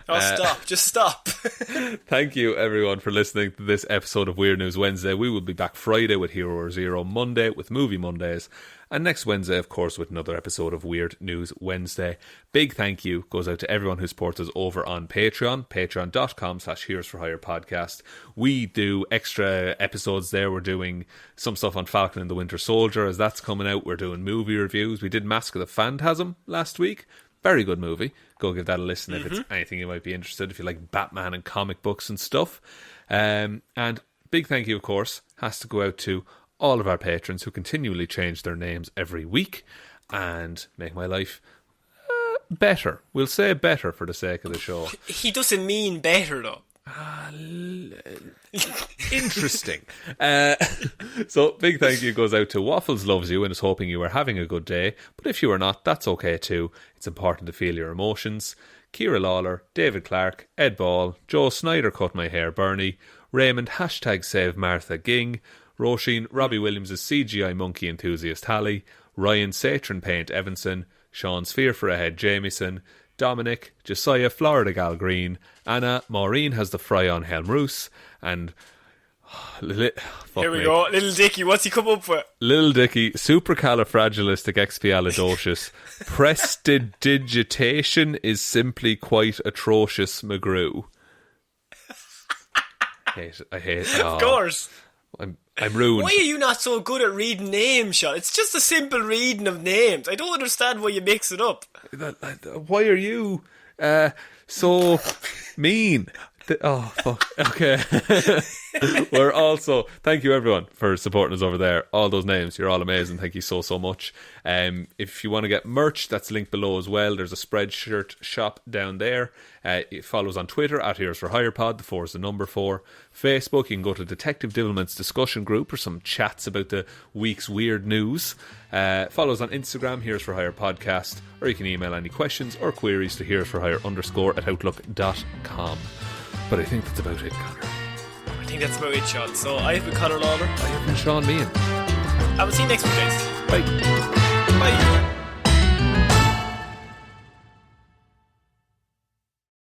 Stop. Just stop. Thank you, everyone, for listening to this episode of Weird News Wednesday. We will be back Friday with Hero or Zero, Monday with Movie Mondays, and next Wednesday, of course, with another episode of Weird News Wednesday. Big thank you goes out to everyone who supports us over on Patreon, patreon.com/Heroes for Hire podcast. We do extra episodes there. We're doing some stuff on Falcon and the Winter Soldier as that's coming out. We're doing movie reviews. We did Mask of the Phantasm last week. Very good movie. Go give that a listen if it's anything you might be interested, if you like Batman and comic books and stuff. And big thank you, of course, has to go out to all of our patrons who continually change their names every week and make my life better. We'll say better for the sake of the show. He doesn't mean better, though. Interesting. So big thank you goes out to Waffles Loves You and is hoping you are having a good day, but if you are not, that's okay too. It's important to feel your emotions. Ciara Lawler, David Clarke, Ed Ball, Joe Snyder Cut My Hair Bernie, Raymond #Save Martha Ging, Roisin Robbie Williams as CGI monkey enthusiast Hally, Ryan Satron paint Evanson, Shaun Sphere for a head Jamieson, Dominic, Jessiah Florida Gal Green, Anna, Maureen has the fry on Hjelmroos, and here we go, little Dicky, what's he come up with? Little Dicky, supercalifragilisticexpialidocious, prestidigitation is simply quite atrocious McGrew. I hate it. Of course. I'm ruined. Why are you not so good at reading names, Shaun? It's just a simple reading of names. I don't understand why you mix it up. Why are you so mean? Oh, fuck. Okay. We're also... Thank you, everyone, for supporting us over there. All those names, you're all amazing. Thank you so much. If you want to get merch, that's linked below as well. There's a Spreadshirt shop down there. Follow us on Twitter, @HeroesForHirePod. The 4 is the number 4. Facebook, you can go to Detective Divilment's discussion group for some chats about the week's weird news. Follow us on Instagram, Heroes for Hire Podcast, or you can email any questions or queries to heroesforhire_@outlook.com. But I think that's about it, Connor. I think that's about it, Shaun. So I've been Connor Lawler. I have been Shaun Meehan. I will see you next week, guys. Bye. Bye.